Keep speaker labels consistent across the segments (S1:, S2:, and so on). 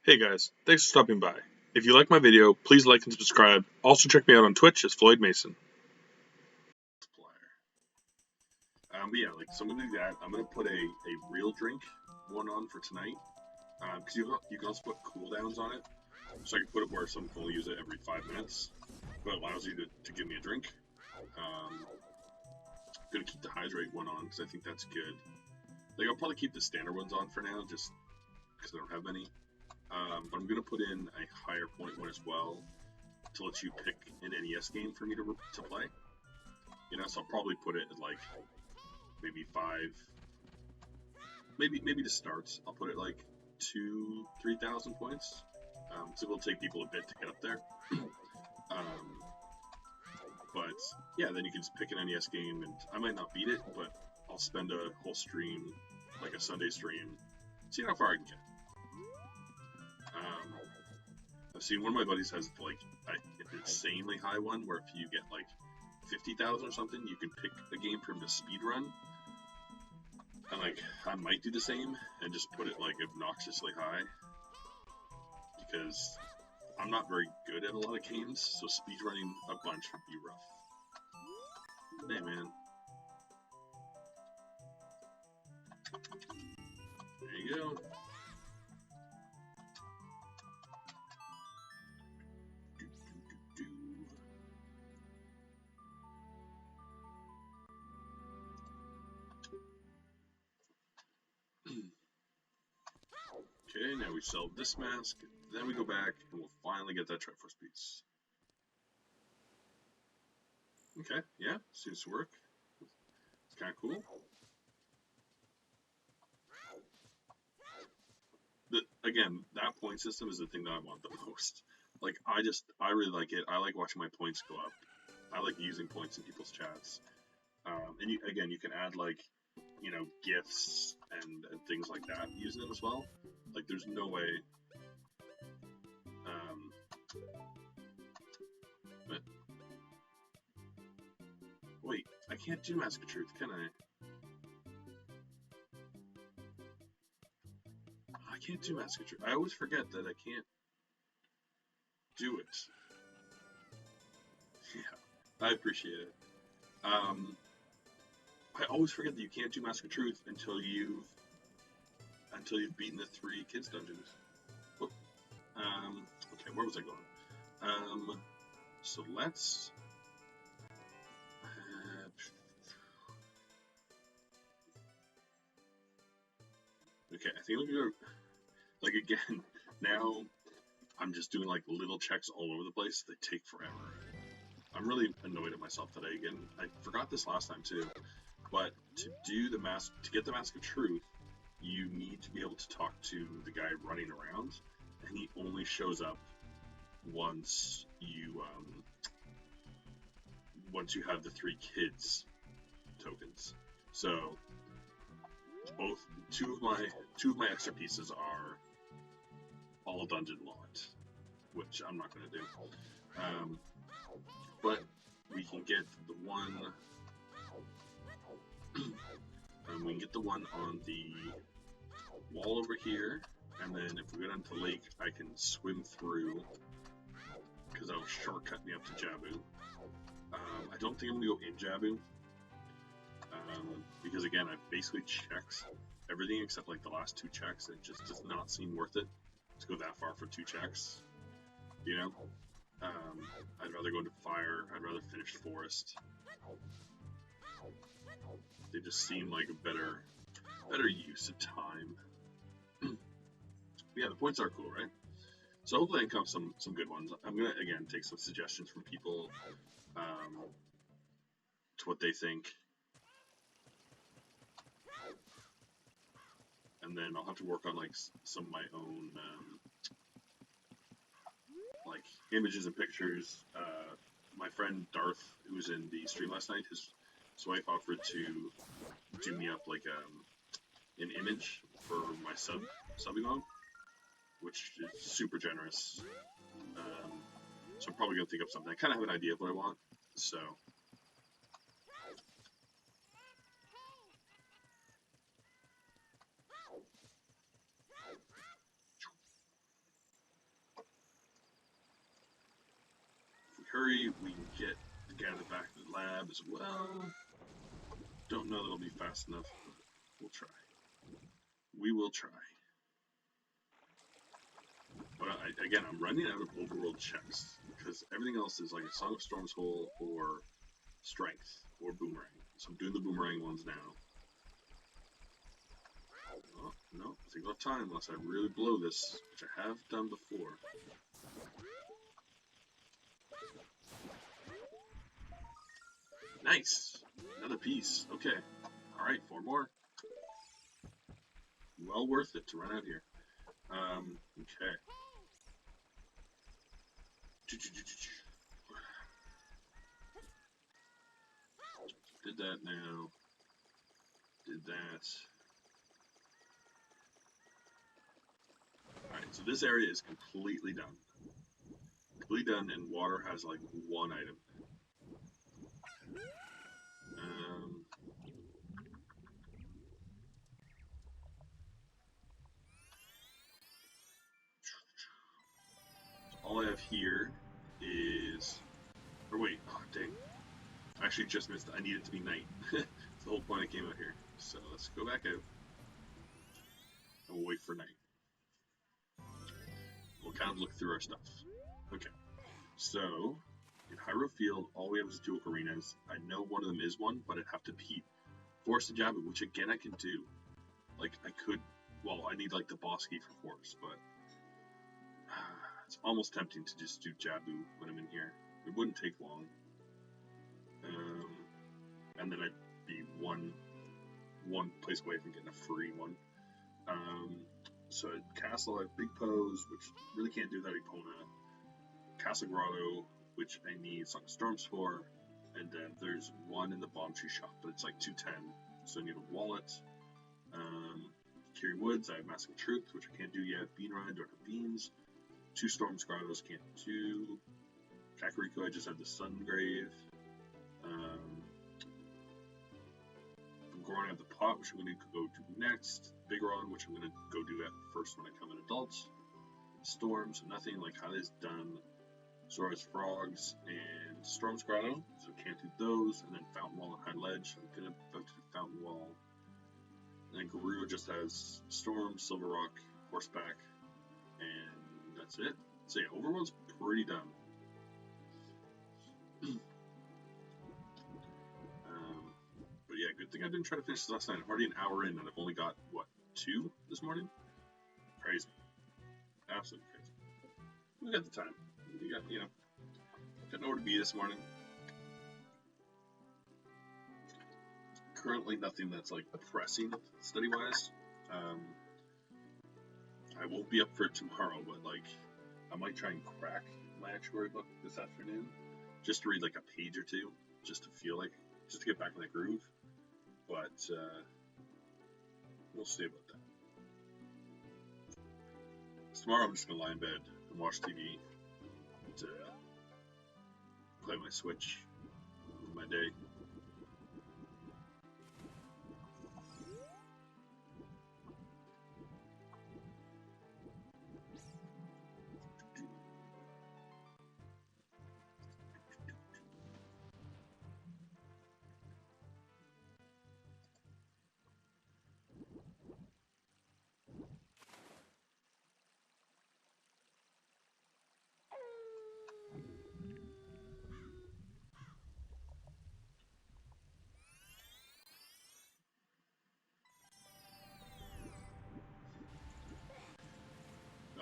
S1: Hey guys, thanks for stopping by. If you like my video, please like and subscribe. Also check me out on Twitch as Floyd Mason. So I'm gonna do that. I'm gonna put a real drink one on for tonight. Because you can also put cooldowns on it. So I can put it where someone can only use it every 5 minutes. But it allows you to give me a drink. I'm gonna keep the hydrate one on because I think that's good. I'll probably keep the standard ones on for now, just because I don't have many. But I'm going to put in a higher point one as well to let you pick an NES game for me to play. So I'll probably put it at maybe 5, maybe to start. I'll put it 2,000-3,000 points. So it will take people a bit to get up there. But yeah, then you can just pick an NES game, and I might not beat it, but I'll spend a whole stream, like a Sunday stream, seeing how far I can get. I've seen one of my buddies has an insanely high one where if you get 50,000 or something, you can pick a game for him to speed run. And I might do the same and just put it obnoxiously high, because I'm not very good at a lot of games, so speed running a bunch would be rough. Hey man. There you go. Okay, now we sell this mask, then we go back, and we'll finally get that Triforce piece. Okay, yeah, seems to work. It's kind of cool. Again, that point system is the thing that I want the most. I really like it. I like watching my points go up. I like using points in people's chats. And you can add gifts and things like that using it as well. There's no way. But wait, I can't do Mask of Truth, can I? I can't do Mask of Truth. I always forget that I can't do it. Yeah, I appreciate it. I always forget that you can't do Mask of Truth until you've beaten the 3 kids dungeons. Whoop. Okay, where was I going? So let's. Okay, I think we're gonna again. Now, I'm just doing little checks all over the place. They take forever. I'm really annoyed at myself today again. I forgot this last time too. But to get the Mask of Truth, you need to be able to talk to the guy running around, and he only shows up once you have the 3 kids tokens. So two of my extra pieces are all dungeon locked, which I'm not going to do. But we can get the one. We can get the one on the wall over here, and then if we go down to the lake, I can swim through, because that'll shortcut me up to Jabu. I don't think I'm going to go in Jabu, because again, I've basically checked everything except the last 2 checks. It just does not seem worth it to go that far for 2 checks, I'd rather go into fire. I'd rather finish forest. They just seem like a better use of time. Yeah, the points are cool, right? So hopefully I can come some good ones. I'm gonna again take some suggestions from people to what they think, and then I'll have to work on some of my own images and pictures. My friend Darth, who was in the stream last night, his wife offered to do me up an image for my subbing on, which is super generous. So I'm probably gonna think of something. I kind of have an idea of what I want, so. hurry, we can get the guy in the back of the lab as well. Don't know that it'll be fast enough, but we'll try. We will try. But again, I'm running out of overworld checks because everything else is like a Song of Storms hole or strength or boomerang. So I'm doing the boomerang ones now. Oh, no, I think I'll have time unless I really blow this, which I have done before. Nice! Another piece. Okay. Alright, 4 more. Well worth it to run out here. Okay. Did that now. Did that. Alright, so this area is completely done. Completely done, and water has like 1 item. So all I have here is... Or wait, oh dang. I actually just missed it. I need it to be night. That's the whole point I came out here. So let's go back out. And we'll wait for night. We'll kind of look through our stuff. Okay. So, in Hyrule Field, all we have is 2 ocarinas. I know one of them is one, but I'd have to beat Force and Jabu, which again I can do. Like, I could... Well, I need, like, the boss key for Force, but... it's almost tempting to just do Jabu when I'm in here. It wouldn't take long. And then I'd be one place away from getting a free one. So at Castle, I have Big Pose, which really can't do that Epona. Castle Grotto, which I need Song of Storms for. And then there's one in the Bomb Tree Shop, but it's like 210, so I need a wallet. Kiri Woods, I have Mask of Truth, which I can't do yet. Bean Ride, don't have beans. 2 Storms Grottos, can't do. Kakariko, I just have the Sungrave. Goron, I have the pot, which I'm going to go do next. Bigoron, which I'm going to go do at first when I come in adults. Storms, nothing. Like Hylia's done. Zora's Frogs and Storm's Grotto, so can't do those. And then Fountain Wall and High Ledge. I'm going to go to Fountain Wall. And then Garou just has Storm, Silver Rock, Horseback, and that's it. So yeah, Overworld's pretty done. But yeah, good thing I didn't try to finish this last night. I'm already an hour in, and I've only got, what, 2 this morning? Crazy. Absolutely crazy. We got the time. We got, you know, got nowhere to be this morning. Currently nothing that's, like, pressing study-wise. I won't be up for it tomorrow, but, like, I might try and crack my actuary book this afternoon. Just to read, like, a page or 2. Just to feel like, just to get back in the groove. But, we'll see about that. So tomorrow I'm just going to lie in bed and watch TV to play my Switch with my day.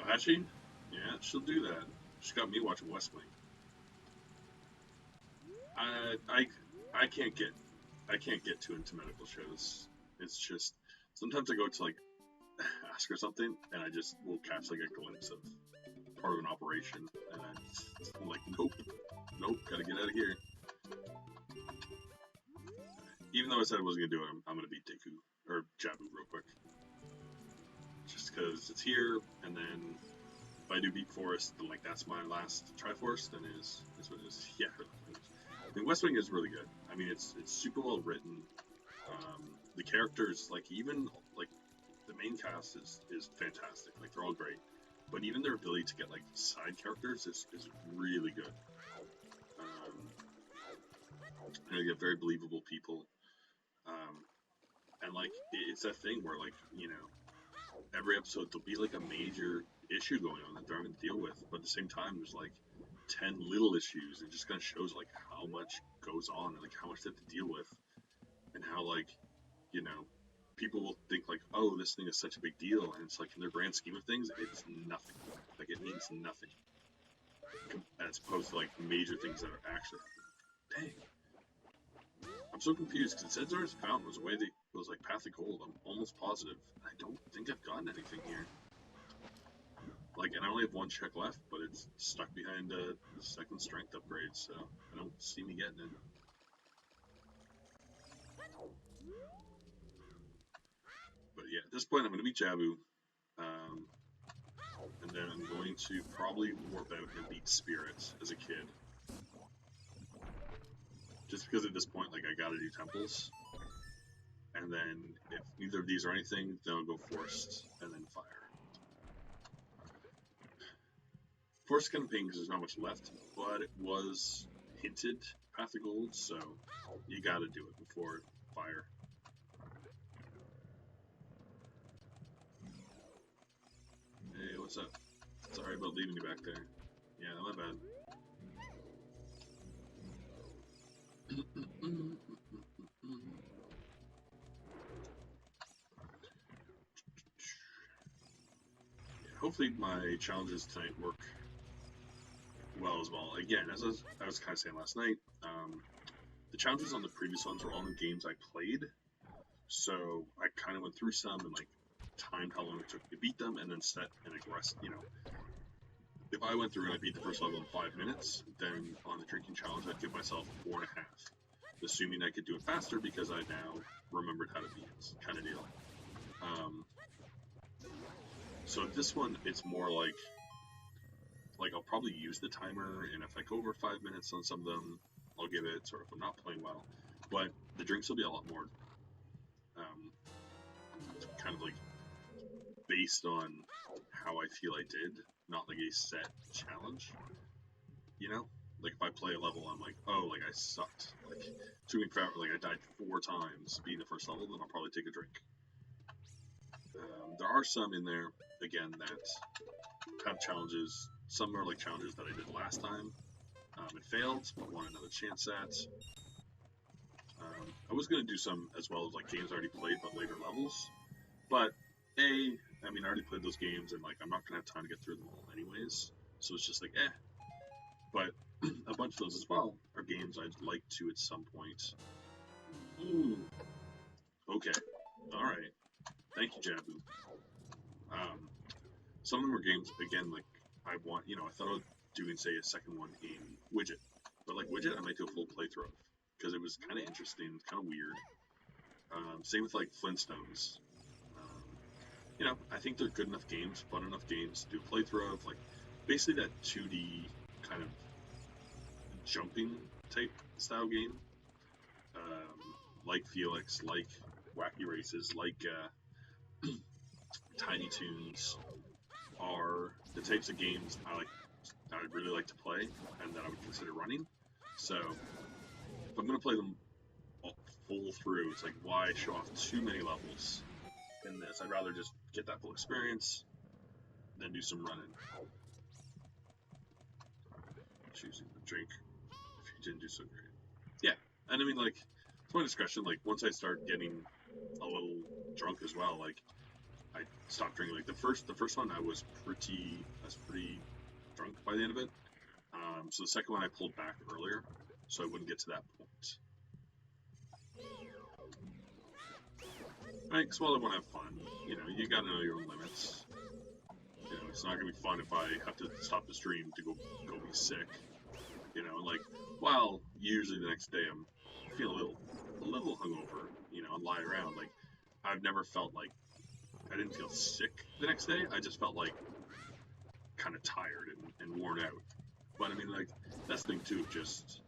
S1: Has she? Yeah, she'll do that. She got me watching West Wing. I can't get too into medical shows. It's just sometimes I go to like ask her something, and I just will catch like a glimpse of part of an operation, and I'm like, nope, gotta get out of here. Even though I said I wasn't gonna do it, I'm gonna beat Deku or Jabu real quick. Just because it's here, and then if I do beat Forest, then like that's my last Triforce, then is what it is. Yeah, I mean West Wing is really good. I mean it's super well written. The characters, like even like the main cast is fantastic. Like they're all great, but even their ability to get like side characters is really good. You know, you have very believable people, um, and like it's that thing where like you know every episode there'll be like a major issue going on that they're having to deal with, but at the same time there's like 10 little issues, and it just kind of shows like how much goes on and like how much they have to deal with, and how like you know people will think like, oh, this thing is such a big deal, and it's like in the grand scheme of things it's nothing. Like it means nothing as opposed to like major things that are actually happening. Dang, I'm so confused because it says there's found was a way that was like path to gold. I'm almost positive. I don't think I've gotten anything here. Like, and I only have one check left, but it's stuck behind the second strength upgrade, so I don't see me getting it. But yeah, at this point, I'm going to beat Jabu, and then I'm going to probably warp out and beat Spirit as a kid. Just because at this point, like, I gotta do temples, and then if neither of these are anything, then I'll go Forced, and then Fire. Forced kind of pain because there's not much left, but it was hinted Path of Gold, so you gotta do it before Fire. Hey, what's up? Sorry about leaving you back there. Yeah, my bad. Yeah, hopefully my challenges tonight work well as well. Again, as I was kind of saying last night, the challenges on the previous ones were all in games I played, so I kind of went through some and like timed how long it took to beat them, and then set an aggressive, you know, if I went through and I beat the first level in 5 minutes, then on the drinking challenge I'd give myself 4.5, assuming I could do it faster because I now remembered how to beat it, kind of deal. So this one, it's more like I'll probably use the timer, and if I go over 5 minutes on some of them, I'll give it, sort of, if I'm not playing well. But the drinks will be a lot more kind of like based on how I feel I did, not like a set challenge. You know? Like if I play a level, I'm like, oh, like I sucked. Like to me, like I died 4 times being the first level, then I'll probably take a drink. There are some in there, again, that have challenges. Some are like challenges that I did last time. It failed, but want another chance at. I was going to do some as well as like games I already played, but later levels. But I mean, I already played those games, and like I'm not going to have time to get through them all anyways. So it's just like, eh. But a bunch of those as well are games I'd like to at some point. Ooh. Okay. Alright. Thank you, Jabu. Some of them are games, again, like, I want, you know, I thought of doing, say, a second one in Widget. But, like, Widget, I might do a full playthrough of. Because it was kind of interesting, kind of weird. Same with, like, Flintstones. You know, I think they're good enough games, fun enough games to do a playthrough of. Like, basically that 2D kind of jumping type style game. Like Felix, like Wacky Races, like Tiny Toons are the types of games I would really like to play and that I would consider running. So if I'm gonna play them full through, it's like why show off too many levels in this? I'd rather just get that full experience than do some running. Choosing the drink if you didn't do so great. Yeah, and I mean like it's my discretion. Like once I start getting a little drunk as well, like I stopped drinking. Like the first one I was pretty drunk by the end of it. So the second one I pulled back earlier, so I wouldn't get to that point. Right? Because while I want to have fun, you know, you gotta know your own limits. You know, it's not gonna be fun if I have to stop the stream to go be sick. You know, like while usually the next day I'm feeling a little hungover. You know, and lie around. Like I've never felt like I didn't feel sick the next day. I just felt like kind of tired and worn out. But I mean, like that's the thing too. Just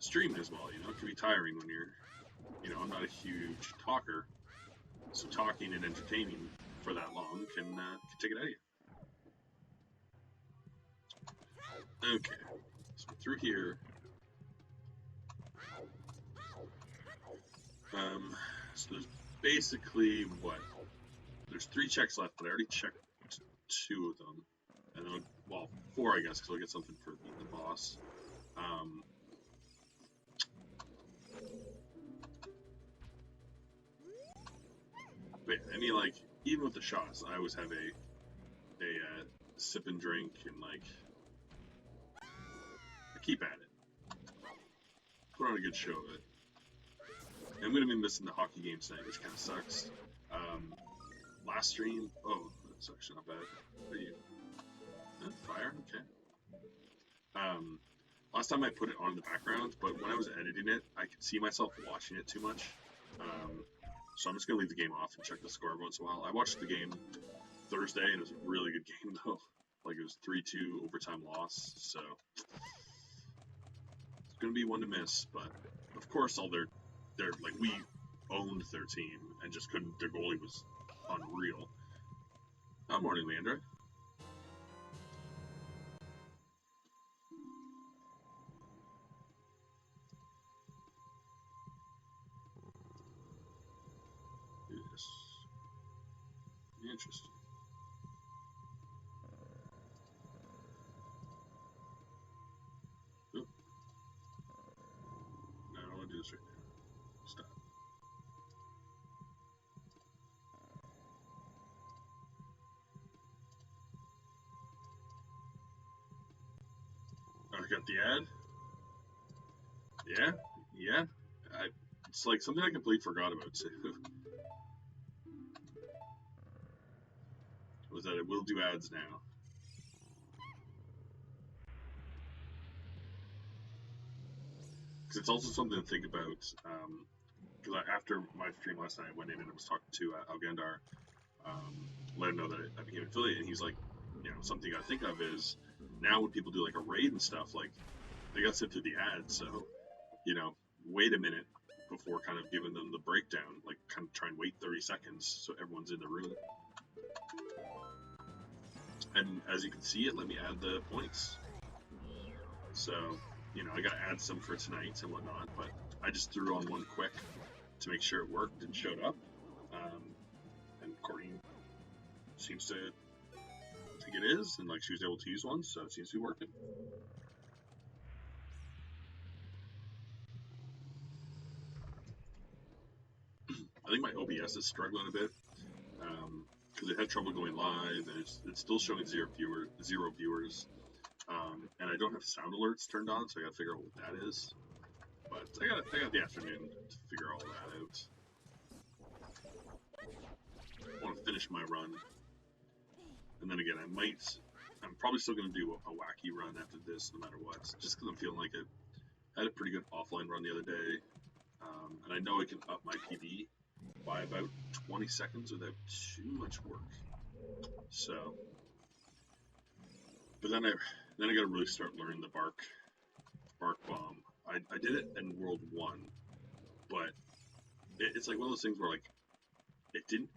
S1: streaming as well. You know, it can be tiring when you're. You know, I'm not a huge talker, so talking and entertaining for that long can take it out of you. Okay, so through here. So there's basically what? There's 3 checks left, but I already checked 2 of them, and then well, 4 I guess, because I'll get something for beating the boss. But yeah, I mean, like, even with the shots, I always have a sip and drink, and like, I keep at it. Put on a good show of it. I'm gonna be missing the hockey game tonight, which kind of sucks. Last stream, oh, that's actually not bad. What are you? Fire, okay. Last time I put it on in the background, but when I was editing it, I could see myself watching it too much. So I'm just gonna leave the game off and check the score every once in a while. I watched the game Thursday, and it was a really good game though. Like, it was 3-2 overtime loss, so it's gonna be one to miss. But of course, all their like, we owned their team and just couldn't. Their goalie was unreal. Morning, Leandra. Yes. Interesting. Oop. No, I don't want to do this right now. Stop. Oh, I got the ad? Yeah? Yeah? It's like something I completely forgot about too. Was that it will do ads now. Because it's also something to think about. Because after my stream last night, I went in and I was talking to Algendar, let him know that I became an affiliate, and he's like, you know, something you gotta think of is, now when people do like a raid and stuff, like, they got sent through the ads, so, you know, wait a minute before kind of giving them the breakdown, like, kind of try and wait 30 seconds so everyone's in the room. And as you can see, it let me add the points. So, you know, I gotta add some for tonight and whatnot, but I just threw on one quick to make sure it worked and showed up. And Courtney seems to think it is, and like, she was able to use one, so it seems to be working. I think my OBS is struggling a bit, because it had trouble going live, and it's still showing zero viewers. And I don't have sound alerts turned on, so I gotta figure out what that is. But I got the afternoon to figure all that out. I want to finish my run, and then again, I'm probably still gonna do a wacky run after this, no matter what, just because I'm feeling like it. I had a pretty good offline run the other day, and I know I can up my PB by about 20 seconds without too much work. So, but then I gotta really start learning the bark bomb. I did it in World 1, but it's like one of those things where, like, it didn't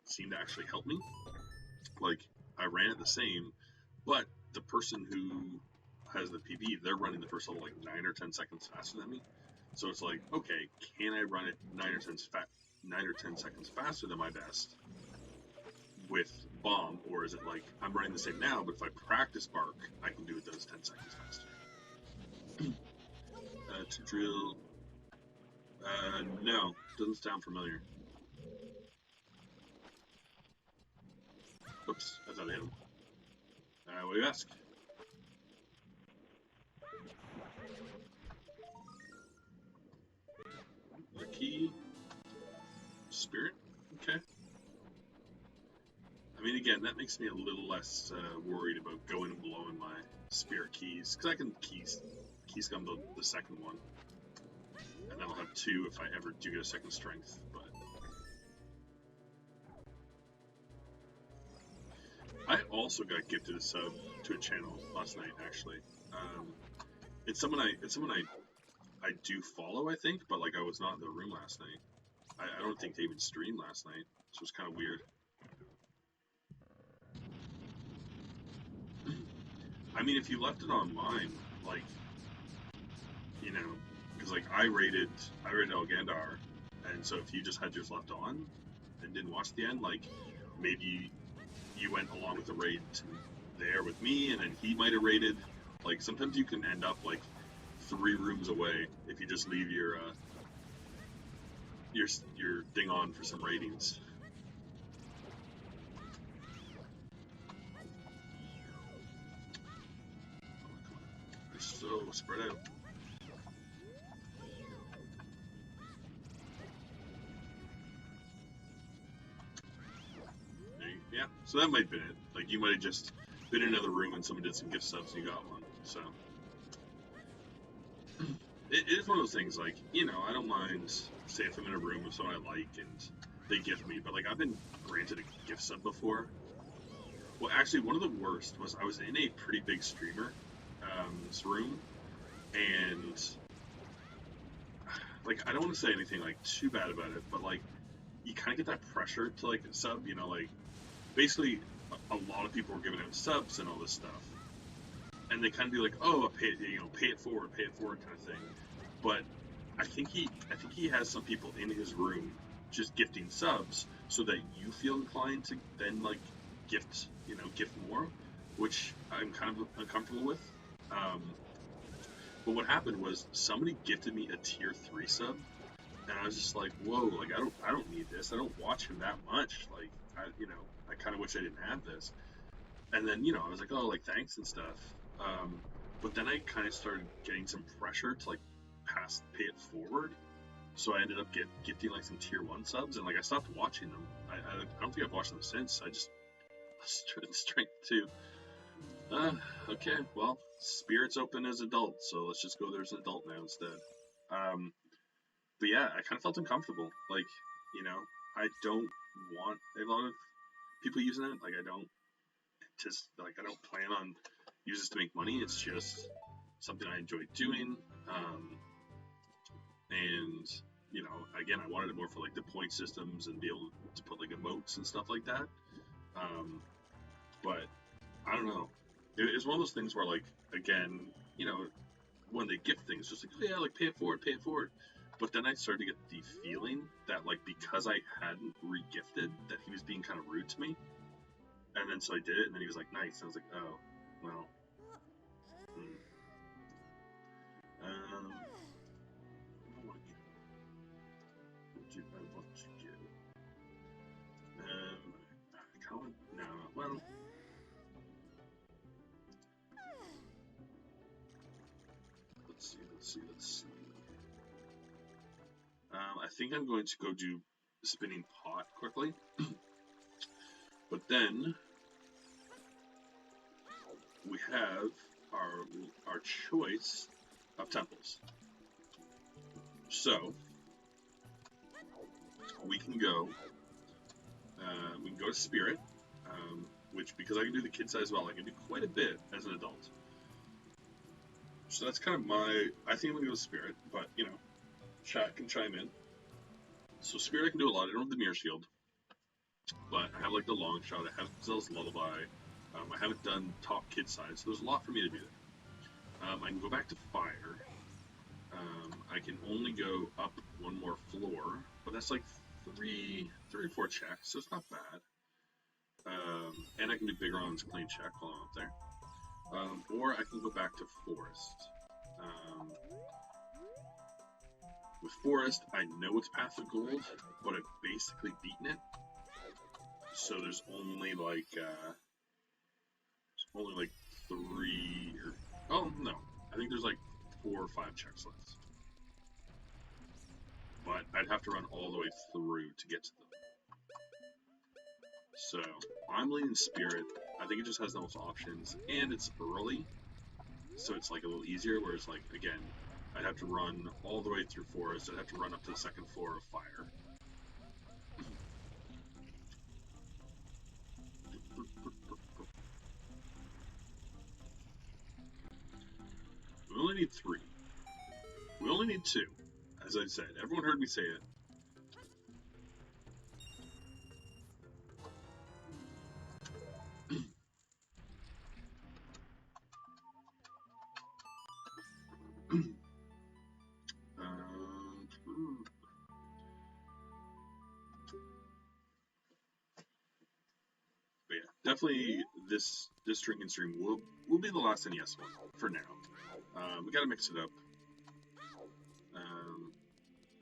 S1: seem to actually help me. Like, I ran it the same, but the person who has the PB, they're running the first level like 9 or 10 seconds faster than me. So it's like, okay, can I run it 9 or 10 seconds faster than my best with bomb, or is it like I'm running the same now, but if I practice bark, I can do it those 10 seconds faster? To drill, no, doesn't sound familiar. Oops, I thought I hit him. What do you ask? The key, spirit, okay. I mean, again, that makes me a little less worried about going and blowing my spirit keys, because I can keys gun the second one, and then I'll have 2 if I ever do get a second strength. But I also got gifted a sub to a channel last night, actually. It's someone I do follow, I think, but like, I was not in the room last night. I don't think they even streamed last night, so it was kind of weird. I mean, if you left it on mine, like, you know, because like I rated Algandar, And so if you just had yours left on and didn't watch the end, like maybe you went along with the raid there with me, and then he might have raided. Like sometimes you can end up like 3 rooms away if you just leave your thing on for some ratings. They're so spread out. Yeah, so that might have been it. Like you might have just been in another room and someone did some gift subs and you got one. So it is one of those things. Like, you know, I don't mind, say if I'm in a room with someone I like and they gift me, but like I've been granted a gift sub before. Well, actually, one of the worst was I was in a pretty big streamer's room, and like I don't want to say anything like too bad about it, but like you kind of get that pressure to like sub, you know, like basically a lot of people were giving out subs and all this stuff, and they kind of be like, oh, pay it forward kind of thing. But I think he has some people in his room just gifting subs so that you feel inclined to then like gift more, which I'm kind of uncomfortable with. But what happened was somebody gifted me a tier 3 sub, and I was just like, whoa, like I don't need this. I don't watch him that much. Like I kind of wish I didn't have this. And then I was like, oh, like thanks and stuff. But then I kind of started getting some pressure to like pay it forward. So I ended up gifting like some tier 1 subs, and like I stopped watching them. I don't think I've watched them since. I just strength 2. Okay, well, Spirit's open as adult, so let's just go there as an adult now instead. But yeah, I kind of felt uncomfortable. Like, I don't want a lot of people using it. Like, I don't plan on using this to make money. It's just something I enjoy doing. And, again, I wanted it more for like the point systems and be able to put like emotes and stuff like that. But I don't know. It's one of those things where, like, again, when they gift things, just like, oh yeah, like pay it forward. But then I started to get the feeling that, like, because I hadn't re-gifted, that he was being kind of rude to me. And then so I did it, and then he was like, nice. And I was like, oh, well. What you get? No, well. Let's see. I think I'm going to go do spinning pot quickly. But then we have our choice of temples. So we can go to Spirit, which, because I can do the kid size well, I can do quite a bit as an adult. So that's kind of I think I'm going to go to Spirit, but, chat can chime in. So Spirit I can do a lot. I don't have the Mirror Shield, but I have, like, the Long Shot. I have Zelda's Lullaby. I haven't done top kid size, so there's a lot for me to do there. I can go back to Fire. I can only go up one more floor, but that's like 3 or 4 checks, so it's not bad. And I can do Bigoron's clean check while I'm up there. Or I can go back to Forest. With Forest, I know it's Path of Gold, but I've basically beaten it. So there's only like 3 or... Oh, no. I think there's like 4 or 5 checks left. But I'd have to run all the way through to get to them. So, I'm leaning Spirit. I think it just has the most options, and it's early, so it's like a little easier, whereas, like, again, I'd have to run all the way through Forest. I'd have to run up to the 2nd floor of Fire. We only need 3. We only need 2. As I said, everyone heard me say it. definitely this drinking stream will be the last NES one for now. We gotta mix it up.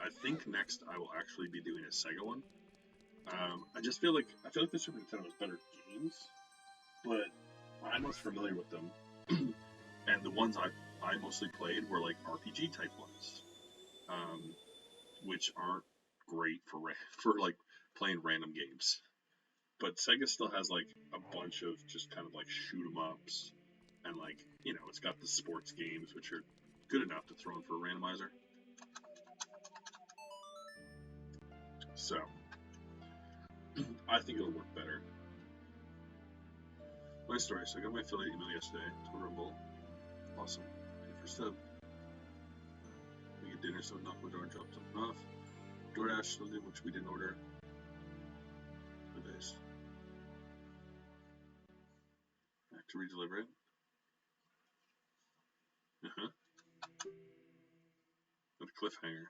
S1: I think next I will actually be doing a Sega one. I feel like the Super Nintendo has better games, but I'm most familiar with them, and the ones I mostly played were like RPG type ones, which aren't great for like playing random games. But Sega still has like a bunch of just kind of like shoot 'em ups, and like it's got the sports games which are good enough to throw in for a randomizer. So I think it'll work better. My story. So I got my affiliate email yesterday to Rumble. Awesome. For sub. We get dinner, so knock on the door and drop something off. DoorDash something which we didn't order. Nice. Back to redeliver it. With a cliffhanger.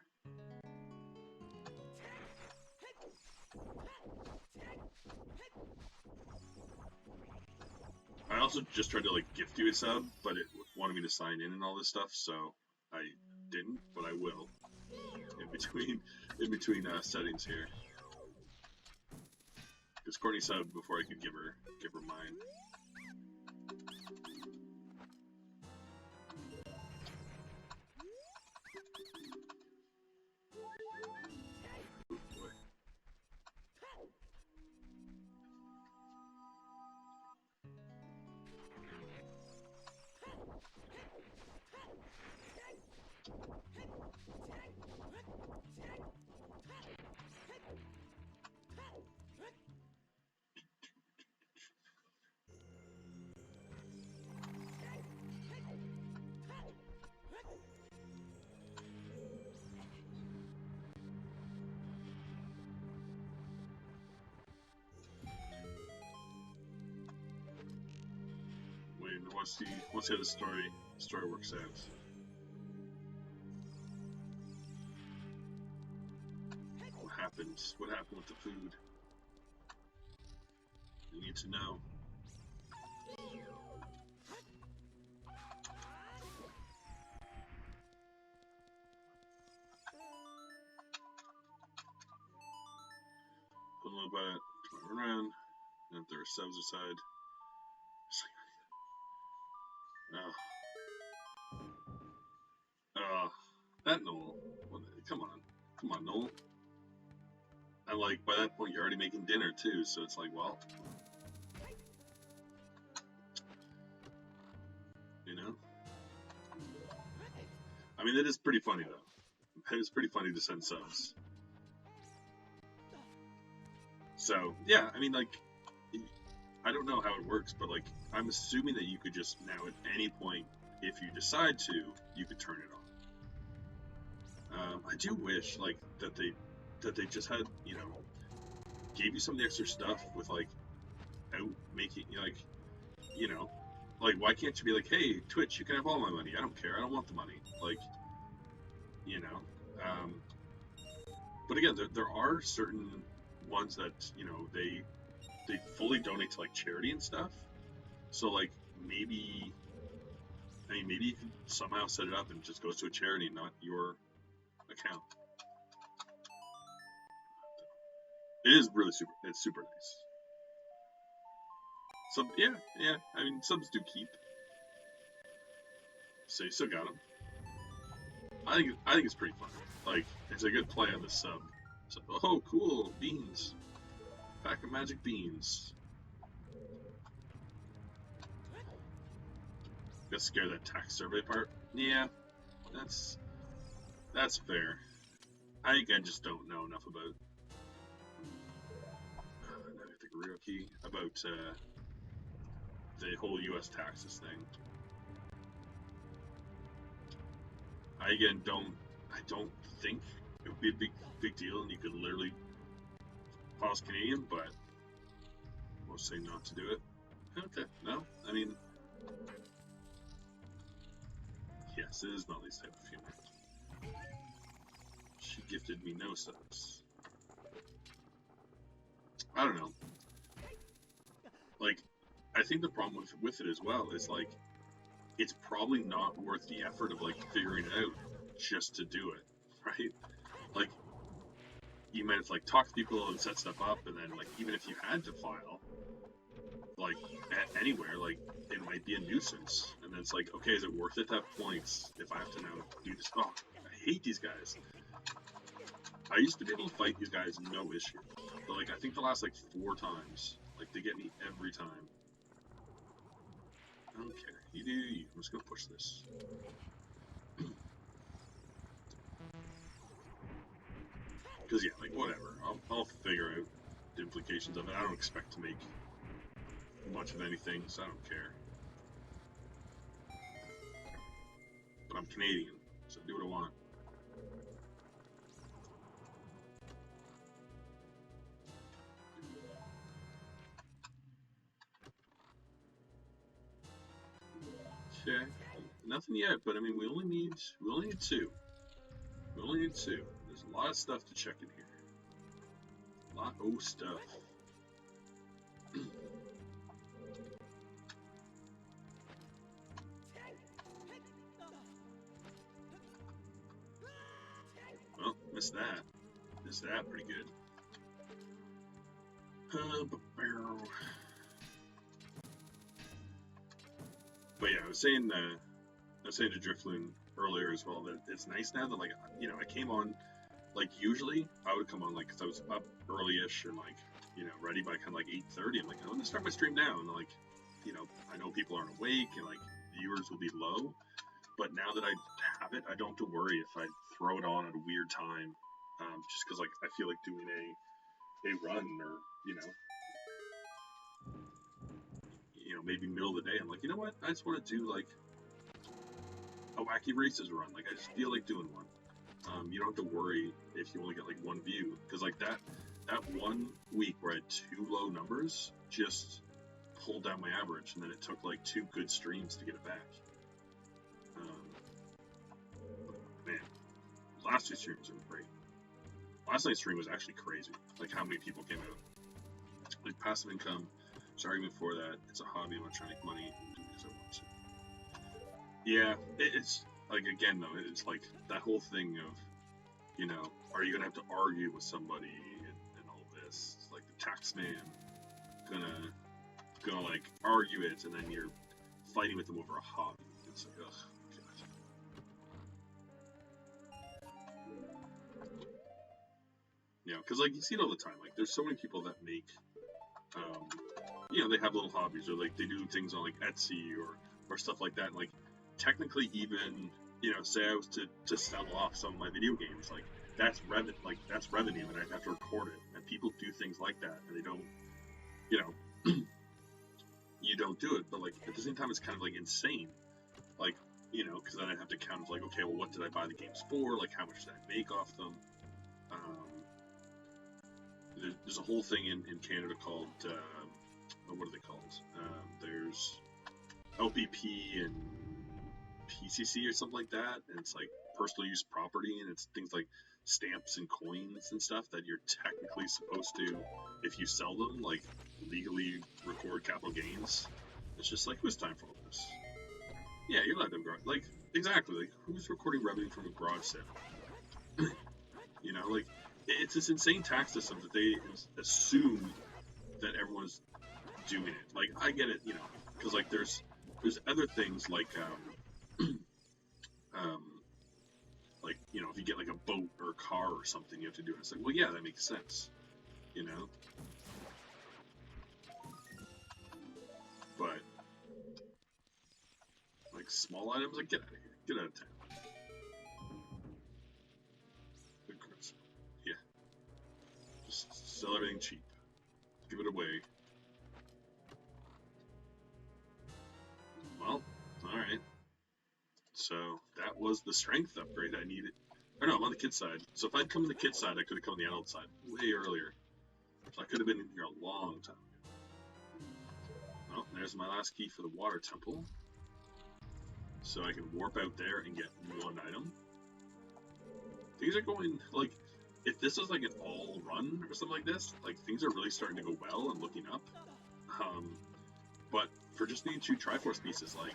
S1: I also just tried to like gift you a sub, but it wanted me to sign in and all this stuff, so I didn't, but I will in between settings here. Because Courtney subbed before I could give her mine. Let's see how the story works out. What happened? What happened with the food? You need to know. Put a little bit around, and there are subs aside. That Noel. Come on, Noel. And like by that point, you're already making dinner too, so it's like, well, I mean, it is pretty funny though. It's pretty funny to send subs. So yeah, I mean, like, I don't know how it works, but like, I'm assuming that you could just now at any point, if you decide to, you could turn it on. I do wish like that they just had gave you some of the extra stuff with like out making like why can't you be like, hey Twitch, you can have all my money, I don't care, I don't want the money, like but again there are certain ones that they fully donate to like charity and stuff, so like maybe you can somehow set it up and it just goes to a charity, not your account. It is really it's super nice. So yeah, I mean subs do keep. So you still got them. I think it's pretty fun. Like it's a good play on the sub. So, oh cool, beans. Pack of magic beans. Gotta scare that tax survey part. Yeah, that's fair. I think I just don't know enough about the Ryoki, about the whole U.S. taxes thing. I don't think it would be a big deal, and you could literally pause Canadian, but we'll say not to do it. Okay, no, I mean, yes, it is Molly's type of humor. She gifted me no subs. I don't know. Like, I think the problem with it as well is like it's probably not worth the effort of like figuring it out just to do it, right? Like you might have to like talk to people and set stuff up, and then like even if you had to file like anywhere, like it might be a nuisance, and then it's like, okay, is it worth it to have points if I have to now do this? Oh, I hate these guys. I used to be able to fight these guys no issue, but like I think the last like 4 times, like they get me every time. I don't care. You do you. I'm just gonna push this. Because yeah, like whatever. I'll figure out the implications of it. I don't expect to make much of anything, so I don't care. But I'm Canadian, so I do what I want. Okay, nothing yet, but I mean we only need 2. We only need 2. There's a lot of stuff to check in here. A lot of stuff. Well, missed that. Missed that pretty good. But yeah, I was saying to Drifloon earlier as well that it's nice now that like I came on like usually I would come on like because I was up early-ish and like ready by kind of like 8:30. I'm like I'm gonna start my stream now, and like I know people aren't awake and like viewers will be low, but now that I have it, I don't have to worry if I throw it on at a weird time, just because like I feel like doing a run or maybe middle of the day. I'm like, you know what? I just want to do like a wacky races run. Like I just feel like doing one. You don't have to worry if you only get like 1 view, because like that 1 week where I had 2 low numbers just pulled down my average, and then it took like 2 good streams to get it back. Man, last 2 streams were great. Last night's stream was actually crazy. Like how many people came out. Like passive income. Sorry before that. It's a hobby. I'm not trying to make money because I want to. Yeah, it's like again though, it's like that whole thing of, are you gonna have to argue with somebody and all this? It's like the tax man gonna like argue it, and then you're fighting with them over a hobby. It's like, ugh, God. Because like you see it all the time. Like there's so many people that make, they have little hobbies, or like they do things on like Etsy or stuff like that. And, like technically, even say I was to sell off some of my video games, like that's revenue, and I have to record it. And people do things like that, and they don't, you don't do it. But like at the same time, it's kind of like insane, like because then I have to count like, okay, well, what did I buy the games for? Like how much did I make off them? There's a whole thing in Canada called what are they called? There's LPP and PCC or something like that, and it's like personal use property, and it's things like stamps and coins and stuff that you're technically supposed to, if you sell them, like legally record capital gains. It's just like, who's time for all this? Yeah, you're letting them grow. Like exactly, like who's recording revenue from a garage sale? Like it's this insane tax system that they assume that everyone's doing it. Like I get it, because like there's other things like like if you get like a boat or a car or something, you have to do it. It's like, well, yeah, that makes sense, but like small items, like get out of here, get out of town. Yeah, just sell everything cheap, give it away. Well, alright. So that was the strength upgrade I needed. Or no, I'm on the kid side. So if I'd come on the kid side, I could have come on the adult side way earlier. So I could have been in here a long time ago. Well, there's my last key for the water temple. So I can warp out there and get 1 item. Things are going, like, if this was like an all run or something like this, like things are really starting to go well and looking up. But for just needing 2 Triforce pieces, like,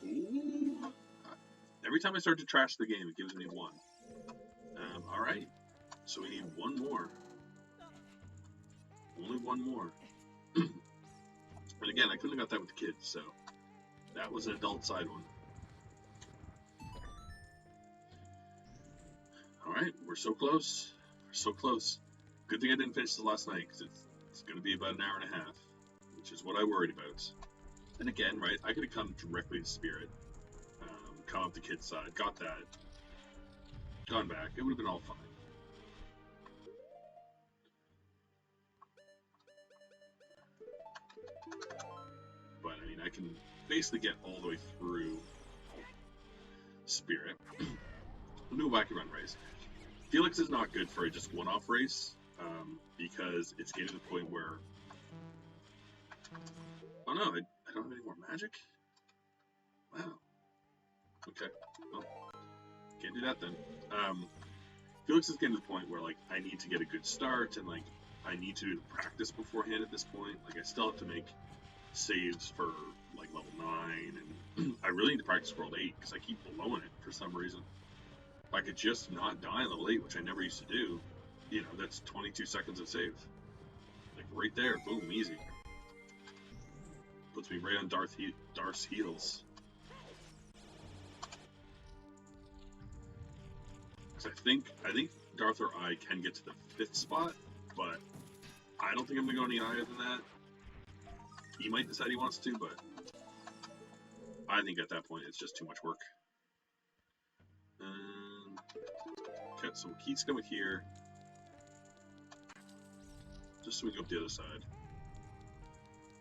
S1: ooh, every time I start to trash the game, it gives me 1. All right, so we need 1 more. Only 1 more. And again, I couldn't have got that with the kids, so that was an adult side one. Alright, we're so close. We're so close. Good thing I didn't finish this last night, because it's going to be about an hour and a half, which is what I worried about. And again, right, I could have come directly to Spirit, come up the kid's side, got that, gone back, it would have been all fine. But, I mean, I can basically get all the way through Spirit. We'll do a wacky run race. Felix is not good for a just one-off race, because it's getting to the point where... Oh no, I don't have any more magic? Wow. Okay, well, can't do that then. Felix is getting to the point where, like, I need to get a good start, and, like, I need to do the practice beforehand at this point. Like, I still have to make saves for, like, level 9, and I really need to practice World 8, because I keep blowing it for some reason. If I could just not die level 8, which I never used to do, you know, that's 22 seconds of save. Like, right there, boom, easy. Puts me right on Darth's heels. Because I think Darth or I can get to the 5th spot, but I don't think I'm going to go any higher than that. He might decide he wants to, but I think at that point it's just too much work. Okay, so we'll keep going here. Just so we go up the other side.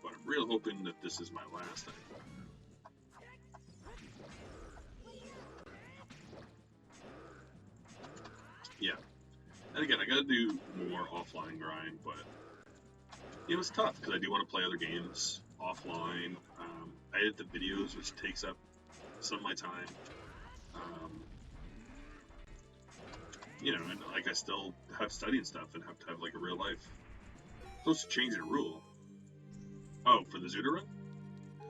S1: But I'm real hoping that this is my last time. Yeah. And again, I gotta do more offline grind, but you know, it's tough because I do want to play other games offline. I edit the videos, which takes up some of my time. You know, and like I still have studying stuff and have to have like a real life. Supposed to change a rule. Oh, for the Zuda run?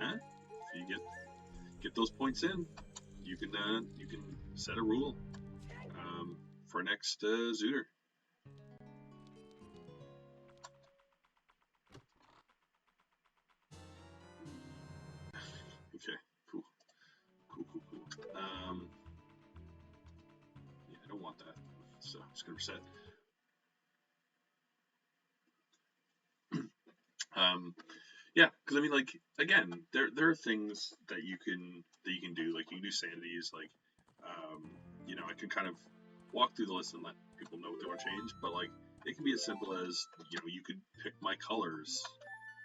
S1: Huh? If you get those points in, you can set a rule for next Zuda. Okay, cool. Yeah, I don't want that, so I'm just gonna reset. Yeah, because I mean, like, again, there are things that you can do, like you can do sanities, like, you know, I can kind of walk through the list and let people know what they want to change, but like, it can be as simple as, you know, you could pick my colors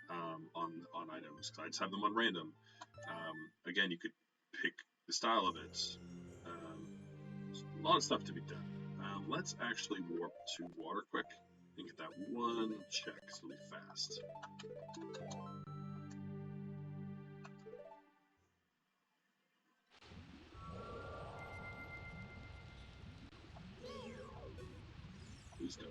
S1: on items, because I just have them on random. Again, you could pick the style of it. A lot of stuff to be done. Let's actually warp to water quick and get that one check, so it'll be fast. Who's done?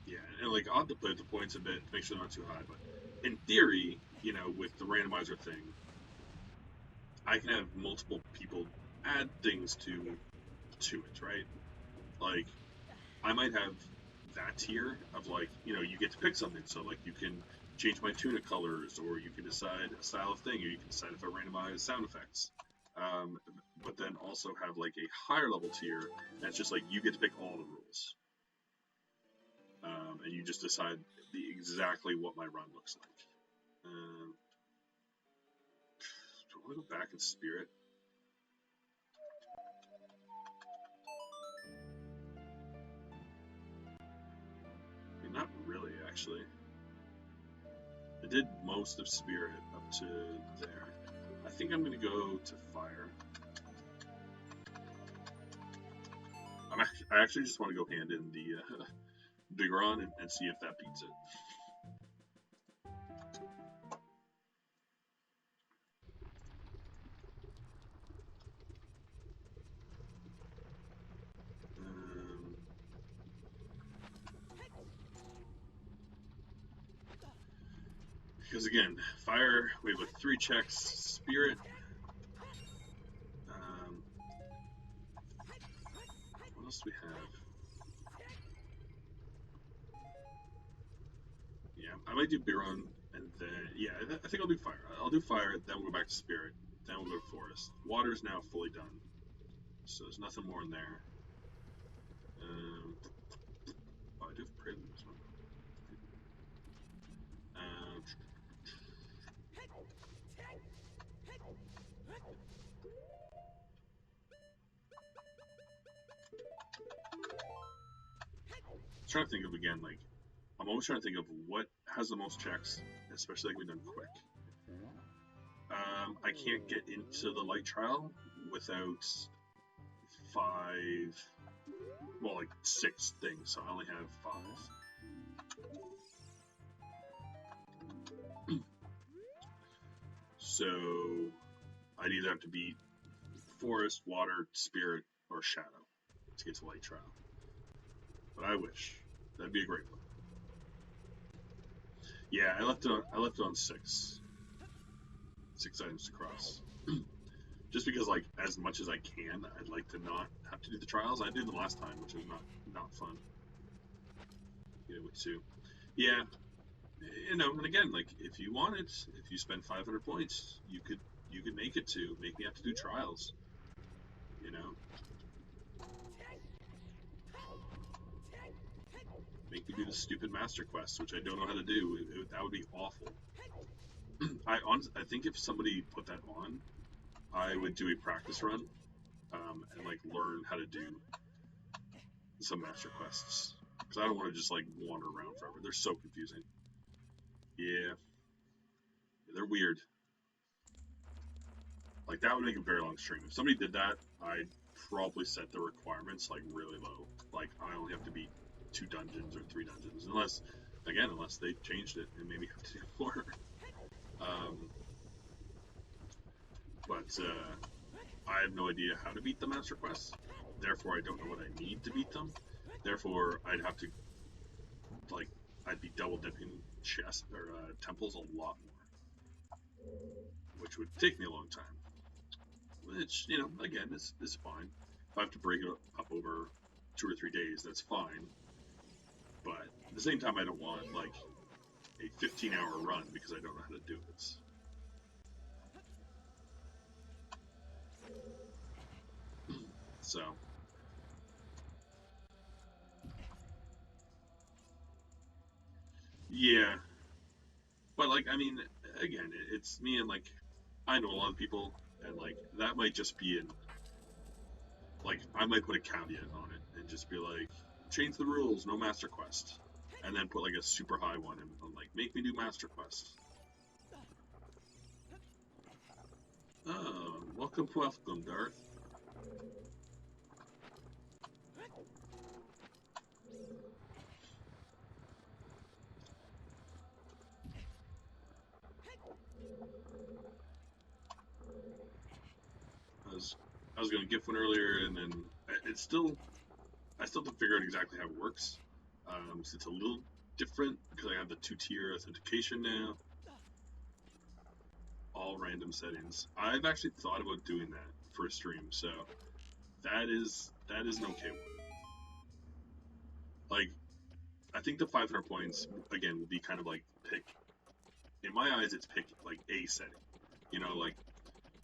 S1: Yeah, and like I'll have to play with the points a bit to make sure they're not too high, but in theory, you know, with the randomizer thing, I can have multiple people add things to it, right? Like, I might have that tier of like, you know, you get to pick something, so like you can change my tunic colors, or you can decide a style of thing, or you can decide if I randomize sound effects. But then also have like a higher level tier that's just like you get to pick all the rules. And you just decide exactly what my run looks like. Do I want to go back in Spirit? I mean, not really, actually. I did most of Spirit up to there. I think I'm going to go to Fire. I actually just want to go hand in the Bigron and see if that beats it. Because again, fire, we have like 3 checks. Spirit. What else do we have? Yeah, I might do Biron, and then yeah, I think I'll do fire. I'll do fire, then we'll go back to spirit, then we'll go to forest. Water is now fully done, so there's nothing more in there. Oh, I do have Prelude as well. I'm trying to think of again, like I'm always trying to think of what has the most checks, especially like we've done quick. I can't get into the light trial without 5, well, like 6 things, so I only have 5. So I'd either have to beat forest, water, spirit, or shadow to get to light trial. But I wish. That'd be a great one. Yeah, I left it on 6. 6 items to cross. Just because, like, as much as I can, I'd like to not have to do the trials. I did them last time, which was not fun. Too. Yeah, and again, like, if you wanted, if you spend 500 points, you could make it to make me have to do trials. Make me do the stupid master quest, which I don't know how to do. That would be awful. I think if somebody put that on, I would do a practice run, and like learn how to do some master quests, because I don't want to just like wander around forever. They're so confusing. Yeah, they're weird. Like, that would make a very long stream. If somebody did that, I'd probably set the requirements like really low. Like, I only have to beat 2 dungeons or 3 dungeons, unless they changed it and maybe have to do more. But I have no idea how to beat the master quests. Therefore, I don't know what I need to beat them. Therefore, I'd have to, like, I'd be double dipping chests or temples a lot more, which would take me a long time. Which, again, is fine. If I have to break it up over 2 or 3 days, that's fine. But at the same time, I don't want like a 15-hour run because I don't know how to do it. So, yeah. But like, I mean, again, it's me, and like, I know a lot of people, and like that might just be in, like, I might put a caveat on it and just be like, change the rules, no master quest, and then put like a super high one and like make me do master quest. Oh, welcome, Darth. I was going to gift one earlier, and then I still have to figure out exactly how it works. So it's a little different because I have the 2-tier authentication now. All random settings. I've actually thought about doing that for a stream, so that is an okay one. Like, I think the 500 points again would be kind of like pick. In my eyes, it's pick like a setting. Like,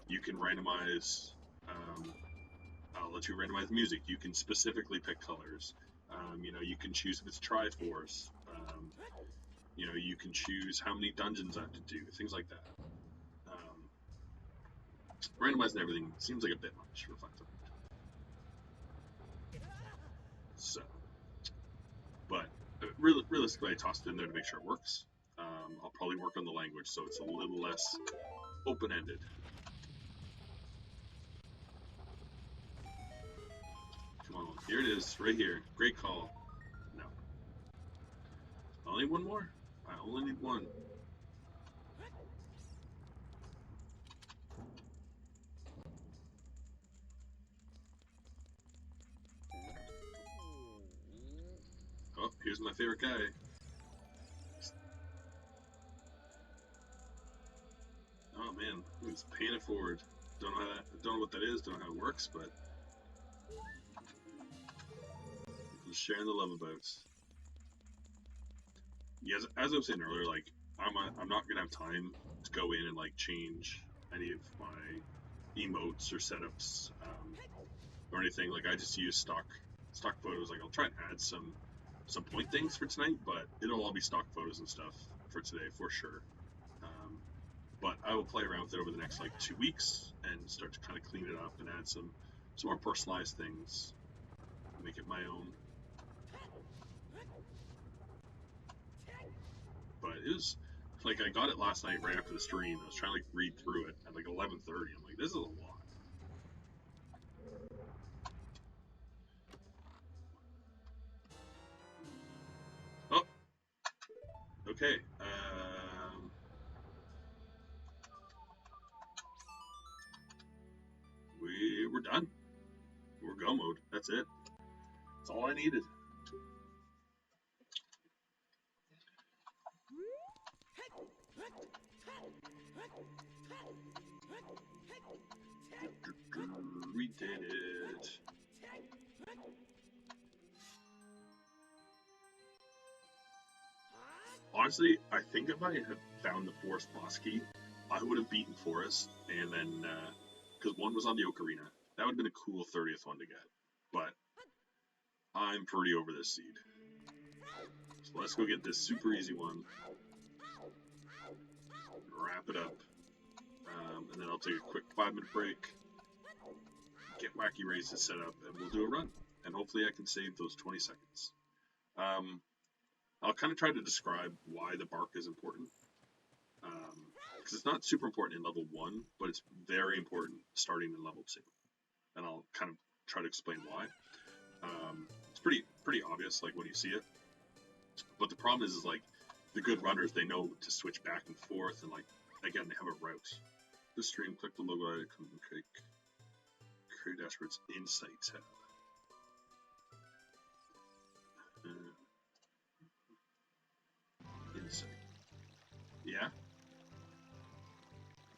S1: you can randomize. I'll let you randomize music. You can specifically pick colors. You can choose if it's Triforce. You can choose how many dungeons I have to do. Things like that. Randomizing everything seems like a bit much for 500. So, but realistically, I tossed it in there to make sure it works. I'll probably work on the language so it's a little less open-ended. Come on, here it is, right here. Great call. No. I only need one more. I only need one. Oh, here's my favorite guy. paying it forward. Don't know what that is. Don't know how it works, but I'm sharing the love about. Yes, as I was saying earlier, like I'm not gonna have time to go in and like change any of my emotes or setups or anything. Like I just use stock photos. Like I'll try and add some point things for tonight, but it'll all be stock photos and stuff for today for sure. Um, but I will play around with it over the next like 2 weeks and start to kind of clean it up and add some more personalized things, make it my own. But it was like I got it last night right after the stream. I was trying to like read through it at like 11:30. I'm like, this is a lot. Oh, okay. We're done. We're go mode. That's it. That's all I needed. We did it. Honestly, I think if I had found the Forest boss key, I would have beaten Forest, and then because one was on the Ocarina, that would have been a cool 30th one to get. But I'm pretty over this seed, so let's go get this super easy one, wrap it up, and then I'll take a quick 5-minute break, get Wacky Races set up, and we'll do a run. And hopefully I can save those 20 seconds. I'll kind of try to describe why the bark is important. Because it's not super important in level 1, but it's very important starting in level 2. And I'll kind of try to explain why. It's pretty obvious, like, when you see it. But the problem is like, the good runners, they know to switch back and forth, and, like, again, they have a route. This stream, click the logo icon and click Create Dashboard's Insight tab. Insight. Yeah?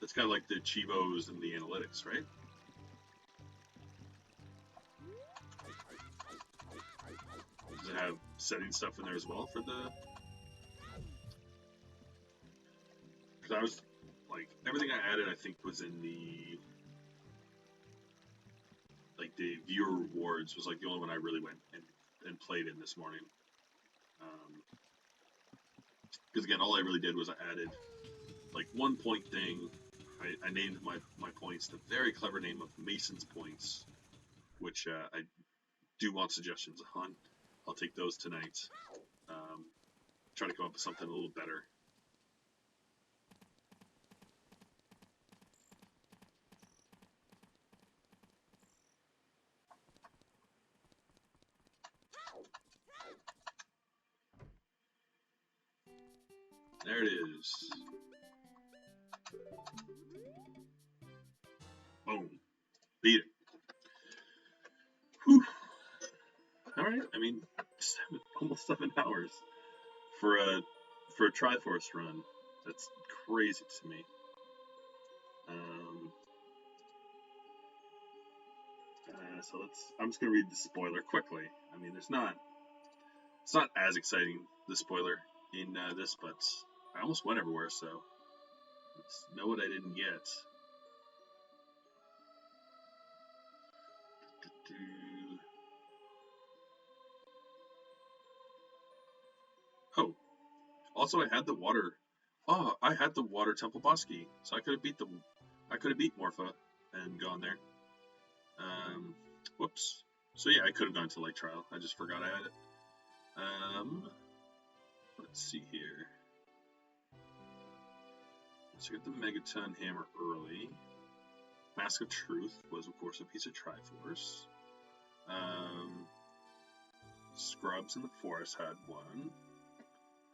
S1: That's kind of like the Chivos and the analytics, right? Does it have setting stuff in there as well for the... Because I was, like, everything I added I think was in the... Like, the viewer rewards was like the only one I really went and played in this morning. Because again, all I really did was I added like 1 point thing. I named my points the very clever name of Mason's Points, which I do want suggestions on. I'll take those tonight. Try to come up with something a little better. There it is. Boom. Beat it. Whew. Alright, I mean, almost 7 hours for a Triforce run. That's crazy to me. So I'm just gonna read the spoiler quickly. I mean, it's not as exciting, the spoiler in this, but I almost went everywhere, so let's know what I didn't get. Oh, also I had the water. Oh, I had the water temple boss key, so I could have beat Morpha and gone there. Whoops. So yeah, I could have gone to Light Trial. I just forgot I had it. Let's see here. So I got the Megaton Hammer early. Mask of Truth was, of course, a piece of Triforce. Scrubs in the Forest had one.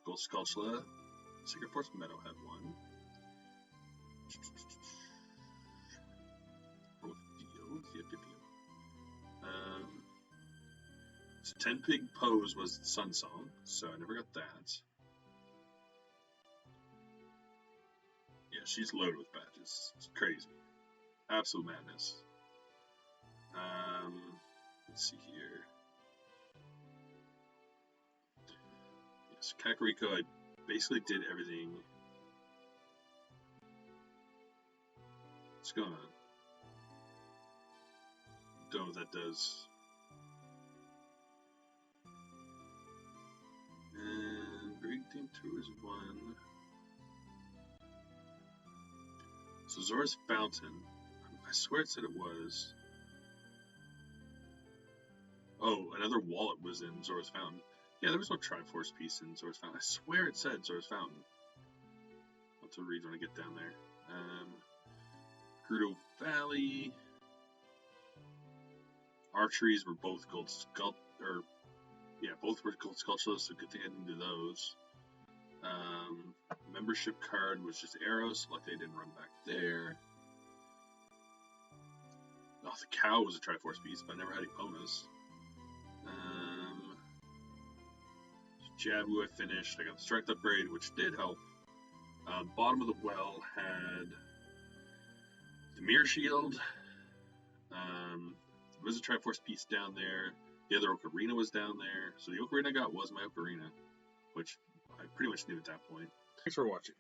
S1: Gold Skulltula, Secret Force Meadow had one. Growth Field, yep. So 10 Pig Pose was the Sun Song, so I never got that. Yeah, she's loaded with badges. It's crazy. Absolute madness. Let's see here. Yes, Kakariko, I basically did everything. What's going on? Don't know what that does. And Breeding Team 2 is 1. So Zora's Fountain. I swear it said it was. Oh, another wallet was in Zora's Fountain. Yeah, there was no Triforce piece in Zora's Fountain. I swear it said Zora's Fountain. I'll have to read when I get down there. Gerudo Valley. Archeries were both gold both were gold sculptures, so good thing I didn't do those. Membership card was just arrows, so like they didn't run back there. Oh, the cow was a Triforce piece, but I never had Eponas. Jabu I finished. I got the strength upgrade, which did help. Bottom of the well had the mirror shield. There was a Triforce piece down there. The other Ocarina was down there. So the Ocarina I got was my Ocarina, which I pretty much knew at that point. Thanks for watching.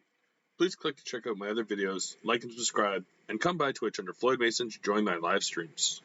S1: Please click to check out my other videos, like and subscribe, and come by Twitch under Floyd Mason to join my live streams.